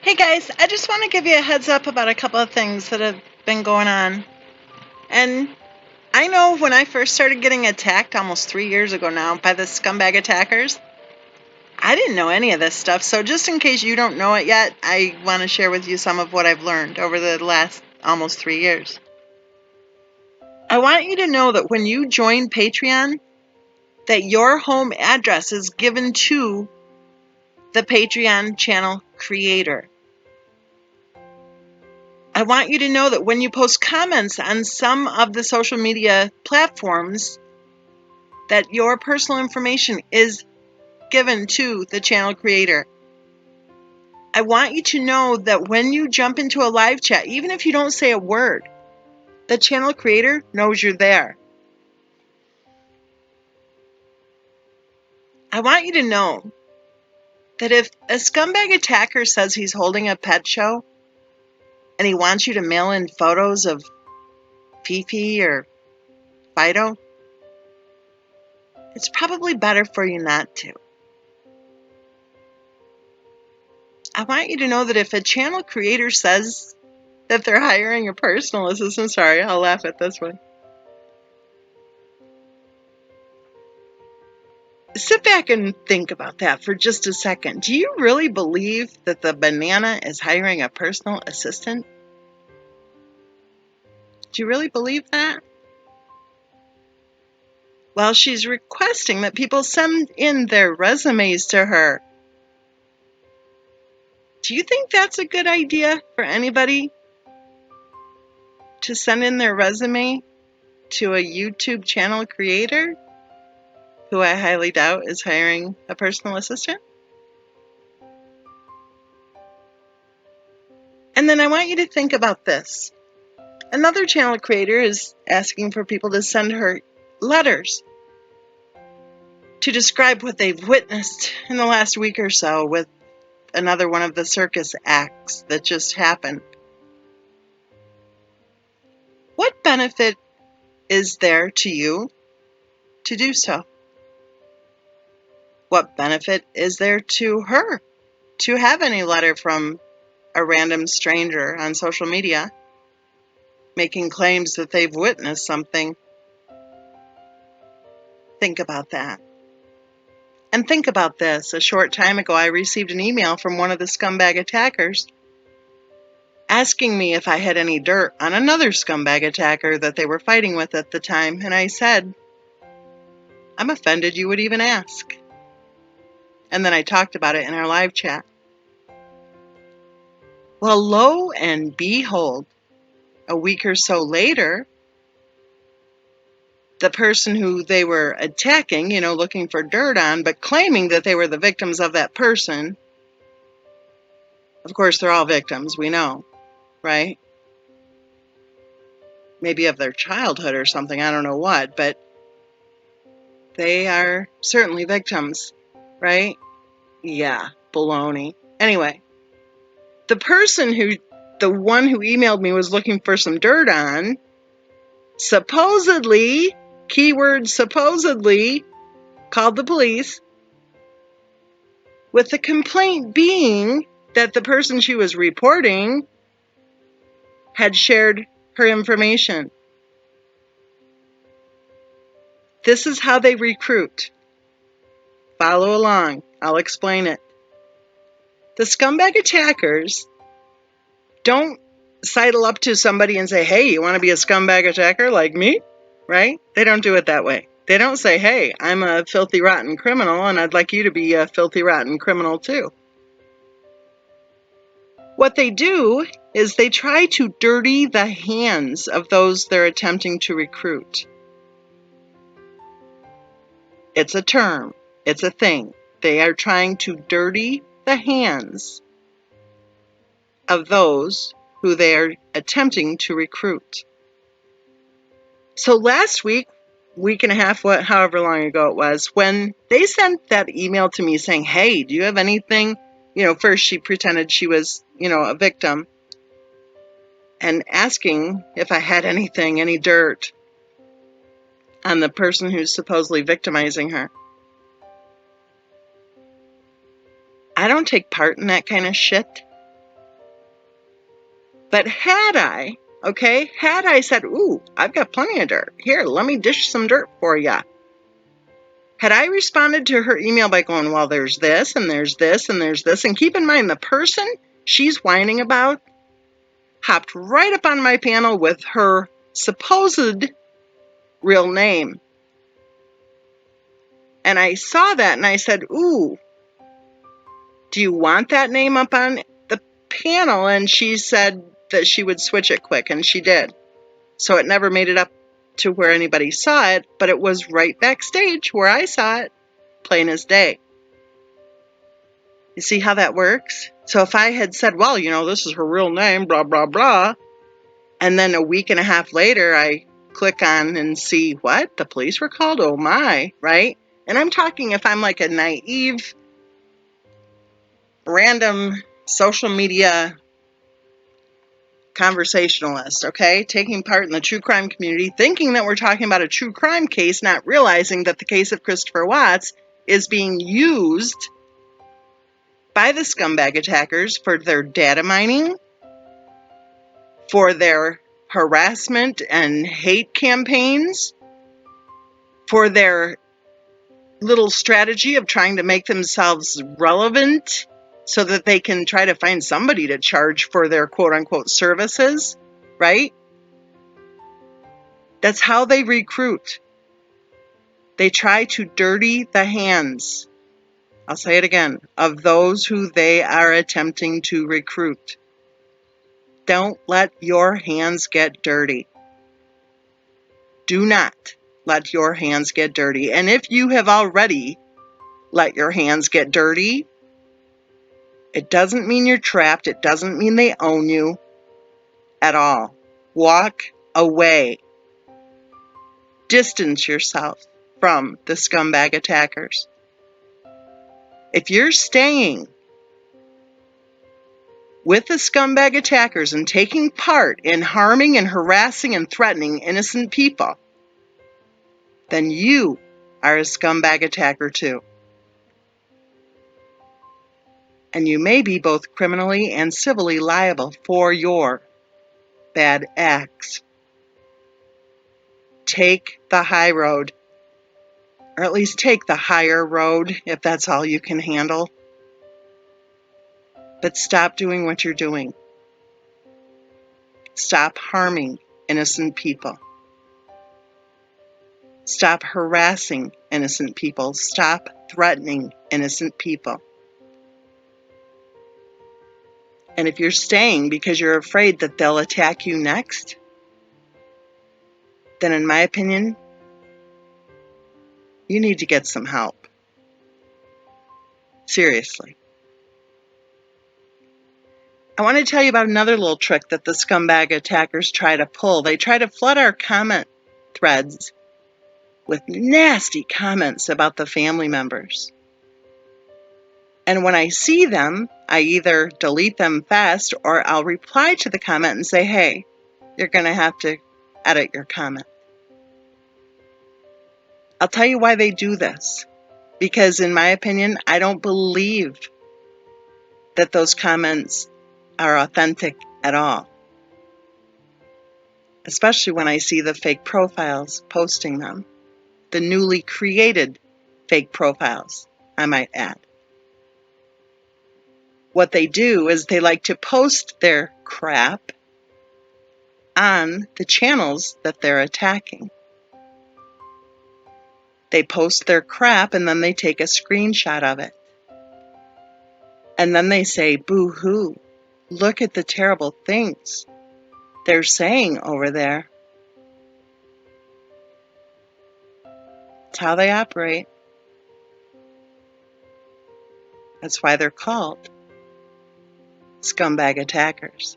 Hey guys, I just want to give you a heads up about a couple of things that have been going on. And I know when I first started getting attacked almost 3 years ago now by the scumbag attackers, I didn't know any of this stuff. So just in case you don't know it yet, I want to share with you some of what I've learned over the last almost 3 years. I want you to know that when you join Patreon, that your home address is given to the Patreon channel creator. I want you to know that when you post comments on some of the social media platforms, that your personal information is given to the channel creator. I want you to know that when you jump into a live chat, even if you don't say a word, the channel creator knows you're there. I want you to know that if a scumbag attacker says he's holding a pet show and he wants you to mail in photos of Fifi or Fido, it's probably better for you not to. I want you to know that if a channel creator says that they're hiring a personal assistant, sorry, I'll laugh at this one. Sit back and think about that for just a second. Do you really believe that the banana is hiring a personal assistant? Do you really believe that? Well, she's requesting that people send in their resumes to her. Do you think that's a good idea for anybody to send in their resume to a YouTube channel creator who I highly doubt is hiring a personal assistant? And then I want you to think about this. Another channel creator is asking for people to send her letters to describe what they've witnessed in the last week or so with another one of the circus acts that just happened. What benefit is there to you to do so? What benefit is there to her to have any letter from a random stranger on social media making claims that they've witnessed something? Think about that. And think about this. A short time ago, I received an email from one of the scumbag attackers asking me if I had any dirt on another scumbag attacker that they were fighting with at the time. And I said, I'm offended you would even ask. And then I talked about it in our live chat. Well, lo and behold, a week or so later, the person who they were attacking, looking for dirt on, but claiming that they were the victims of that person. Of course, they're all victims, we know, right? Maybe of their childhood or something, I don't know what, but they are certainly victims, right? Yeah, baloney. Anyway, the one who emailed me was looking for some dirt on, supposedly, keyword supposedly, called the police, with the complaint being that the person she was reporting had shared her information. This is how they recruit. Follow along. I'll explain it. The scumbag attackers don't sidle up to somebody and say, hey, you want to be a scumbag attacker like me? Right? They don't do it that way. They don't say, hey, I'm a filthy, rotten criminal, and I'd like you to be a filthy, rotten criminal too. What they do is they try to dirty the hands of those they're attempting to recruit. It's a term. It's a thing. They are trying to dirty the hands of those who they are attempting to recruit. So last week and a half, however long ago it was, when they sent that email to me saying, hey, do you have anything? First she pretended she was, a victim, and asking if I had anything, any dirt on the person who's supposedly victimizing her. I don't take part in that kind of shit. But had I said, ooh, I've got plenty of dirt. Here, let me dish some dirt for ya. Had I responded to her email by going, well, there's this, and there's this, and there's this, and keep in mind the person she's whining about hopped right up on my panel with her supposed real name. And I saw that and I said, ooh, do you want that name up on the panel? And she said that she would switch it quick, and she did. So it never made it up to where anybody saw it, but it was right backstage where I saw it, plain as day. You see how that works? So if I had said, well, this is her real name, blah, blah, blah, and then a week and a half later, I click on and see, what? The police were called? Oh my, right? And I'm talking if I'm like a naive, random social media conversationalist, okay? Taking part in the true crime community, thinking that we're talking about a true crime case, not realizing that the case of Christopher Watts is being used by the scumbag attackers for their data mining, for their harassment and hate campaigns, for their little strategy of trying to make themselves relevant so that they can try to find somebody to charge for their quote-unquote services, right? That's how they recruit. They try to dirty the hands, I'll say it again, of those who they are attempting to recruit. Don't let your hands get dirty. Do not let your hands get dirty. And if you have already let your hands get dirty, it doesn't mean you're trapped. It doesn't mean they own you at all. Walk away. Distance yourself from the scumbag attackers. If you're staying with the scumbag attackers and taking part in harming and harassing and threatening innocent people, then you are a scumbag attacker too. And you may be both criminally and civilly liable for your bad acts. Take the high road, or at least take the higher road if that's all you can handle. But stop doing what you're doing. Stop harming innocent people. Stop harassing innocent people. Stop threatening innocent people. And if you're staying because you're afraid that they'll attack you next, then in my opinion, you need to get some help. Seriously. I want to tell you about another little trick that the scumbag attackers try to pull. They try to flood our comment threads with nasty comments about the family members. And when I see them, I either delete them fast or I'll reply to the comment and say, hey, you're going to have to edit your comment. I'll tell you why they do this. Because in my opinion, I don't believe that those comments are authentic at all. Especially when I see the fake profiles posting them. The newly created fake profiles, I might add. What they do is they like to post their crap on the channels that they're attacking. They post their crap and then they take a screenshot of it. And then they say, boo-hoo, look at the terrible things they're saying over there. That's how they operate. That's why they're called scumbag attackers.